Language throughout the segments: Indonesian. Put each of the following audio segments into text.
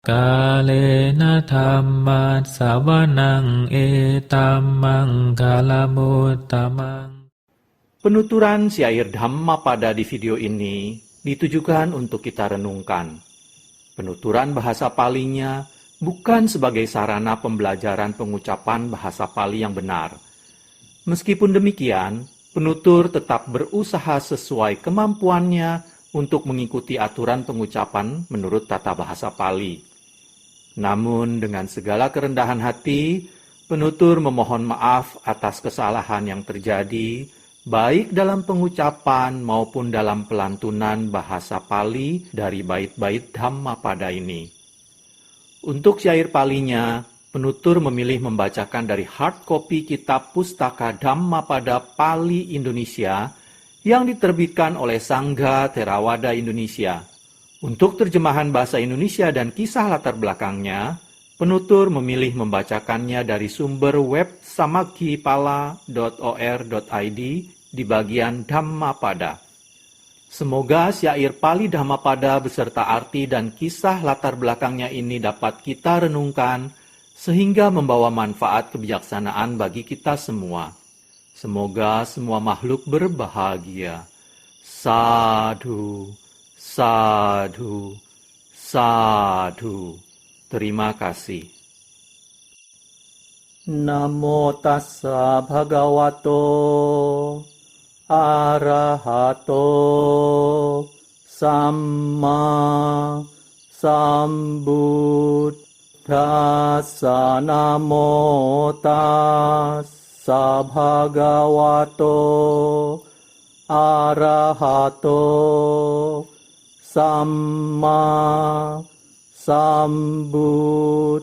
Kalena dhammat sawanang etammang kalamutamang. Penuturan syair Dhammapada di video ini ditujukan untuk kita renungkan. Penuturan bahasa Palinya bukan sebagai sarana pembelajaran pengucapan bahasa Pali yang benar. Meskipun demikian, penutur tetap berusaha sesuai kemampuannya untuk mengikuti aturan pengucapan menurut tata bahasa Pali. Namun dengan segala kerendahan hati, penutur memohon maaf atas kesalahan yang terjadi, baik dalam pengucapan maupun dalam pelantunan bahasa Pali dari bait-bait Dhammapada ini. Untuk syair Palinya, penutur memilih membacakan dari hard copy kitab pustaka Dhammapada Pali Indonesia yang diterbitkan oleh Sangha Theravada Indonesia. Untuk terjemahan bahasa Indonesia dan kisah latar belakangnya, penutur memilih membacakannya dari sumber web samakkhipala.or.id di bagian Dhammapada. Semoga syair Pali Dhammapada beserta arti dan kisah latar belakangnya ini dapat kita renungkan sehingga membawa manfaat kebijaksanaan bagi kita semua. Semoga semua makhluk berbahagia. Sadhu. Sadhu, sadhu. Terima kasih. Namo tassa bhagavato arahato samma sambuddhassa. Namo tassa bhagavato arahato Samma sambuddhassa.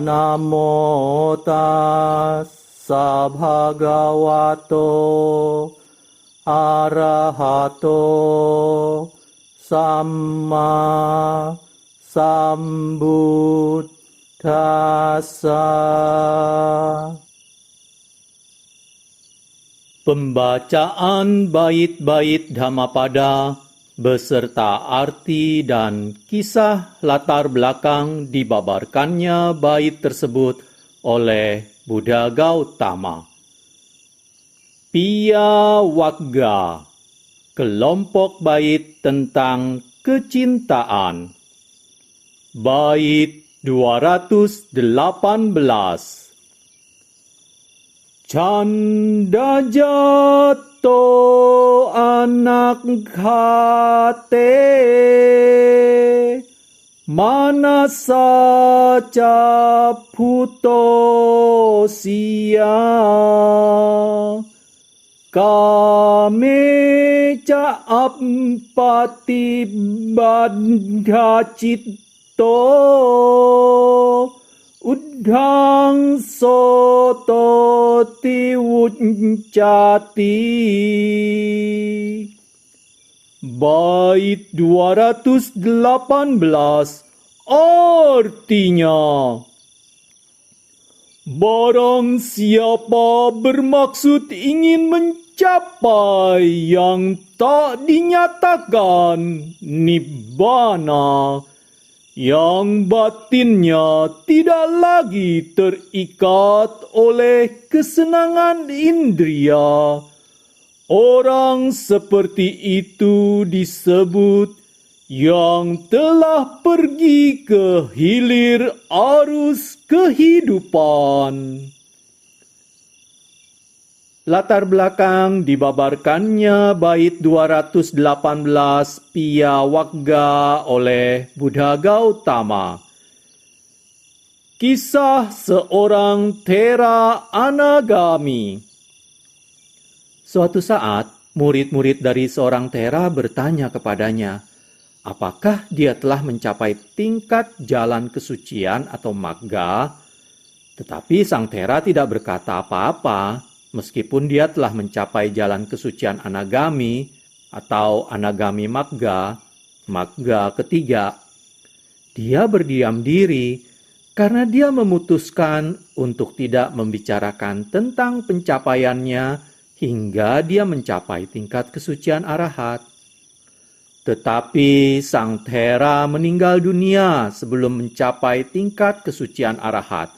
Namo tassa bhagavato arahato samma sambuddhassa. Pembacaan bait-bait Dhammapada beserta arti dan kisah latar belakang dibabarkannya bait tersebut oleh Buddha Gautama. Piya Wagga, kelompok bait tentang kecintaan. Bait 218. Canda jato anak hate, manasa caputo sia, kame caapati badha citto, udhang soto tiwuncati. Bait 218 artinya, barang siapa bermaksud ingin mencapai yang tak dinyatakan nibbana, yang batinnya tidak lagi terikat oleh kesenangan indria, orang seperti itu disebut yang telah pergi ke hilir arus kehidupan. Latar belakang dibabarkannya bait 218 Piya Wagga oleh Buddha Gautama. Kisah seorang Thera Anagami. Suatu saat, murid-murid dari seorang Thera bertanya kepadanya, apakah dia telah mencapai tingkat jalan kesucian atau magga? Tetapi sang Thera tidak berkata apa-apa, meskipun dia telah mencapai jalan kesucian anagami atau anagami magga, magga ketiga. Dia berdiam diri karena dia memutuskan untuk tidak membicarakan tentang pencapaiannya hingga dia mencapai tingkat kesucian arahat. Tetapi Sang Thera meninggal dunia sebelum mencapai tingkat kesucian arahat,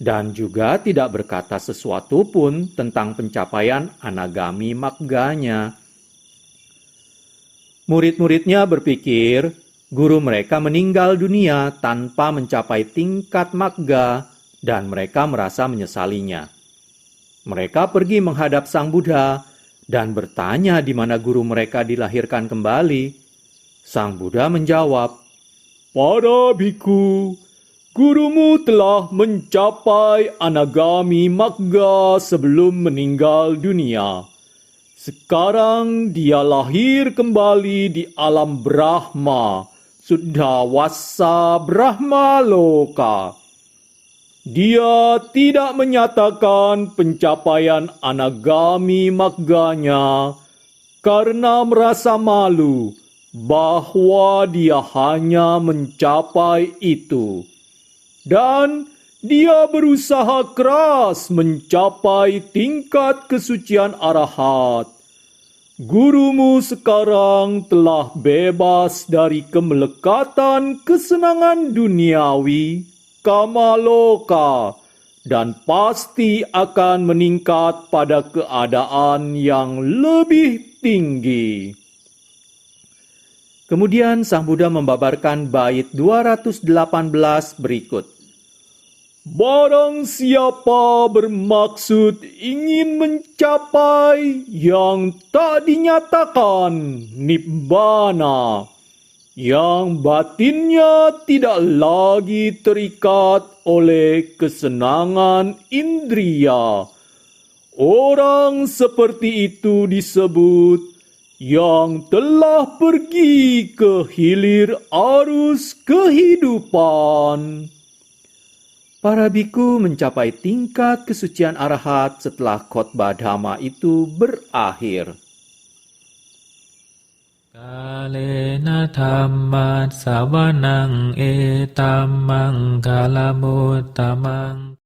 dan juga tidak berkata sesuatu pun tentang pencapaian anagami magganya. Murid-muridnya berpikir guru mereka meninggal dunia tanpa mencapai tingkat magga, dan mereka merasa menyesalinya. Mereka pergi menghadap Sang Buddha dan bertanya di mana guru mereka dilahirkan kembali. Sang Buddha menjawab, "Para biku, gurumu telah mencapai anagami magga sebelum meninggal dunia. Sekarang dia lahir kembali di alam Brahma, Suddhawassa Brahma Loka. Dia tidak menyatakan pencapaian anagami magganya karena merasa malu bahwa dia hanya mencapai itu. Dan dia berusaha keras mencapai tingkat kesucian arahat. Gurumu sekarang telah bebas dari kemelekatan kesenangan duniawi, kamaloka, dan pasti akan meningkat pada keadaan yang lebih tinggi." Kemudian Sang Buddha membabarkan bait 218 berikut. "Barang siapa bermaksud ingin mencapai yang tak dinyatakan nibbana, yang batinnya tidak lagi terikat oleh kesenangan indria, orang seperti itu disebut yang telah pergi ke hilir arus kehidupan." Para biku mencapai tingkat kesucian arahat setelah khotbah dhamma itu berakhir. Kalena dhammat savanang etammang kalamuttamaং